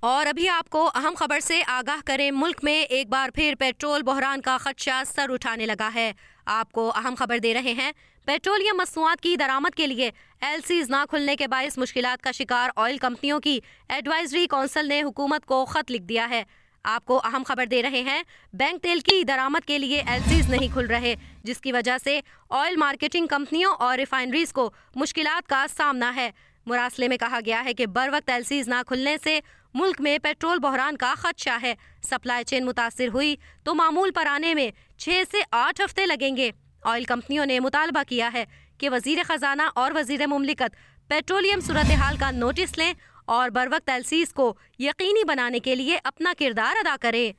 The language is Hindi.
और अभी आपको अहम खबर से आगाह करें, मुल्क में एक बार फिर पेट्रोल बहरान का खदशा सर उठाने लगा है। आपको अहम खबर दे रहे हैं, पेट्रोलियम मसनूआत की दरामद के लिए एलसीज ना खुलने के बायस मुश्किलात का शिकार ऑयल कंपनियों की एडवाइजरी काउंसिल ने हुकूमत को खत लिख दिया है। आपको अहम खबर दे रहे हैं, बैंक तेल की दरामद के लिए एलसीज नहीं खुल रहे, जिसकी वजह से ऑयल मार्केटिंग कंपनियों और रिफाइनरीज को मुश्किलात का सामना है। मुरासले में कहा गया है कि बर वक्त एलसीज ना खुलने से मुल्क में पेट्रोल बहरान का खदशा है। सप्लाई चेन मुतासिर हुई तो मामूल पर आने में 6 से 8 हफ्ते लगेंगे। ऑयल कंपनियों ने मुतालबा किया है कि वजीर खजाना और वजीर मुमलिकत पेट्रोलियम सूरत हाल का नोटिस लें और बर वक्त एलसीज को यकीनी बनाने के लिए अपना किरदार अदा करें।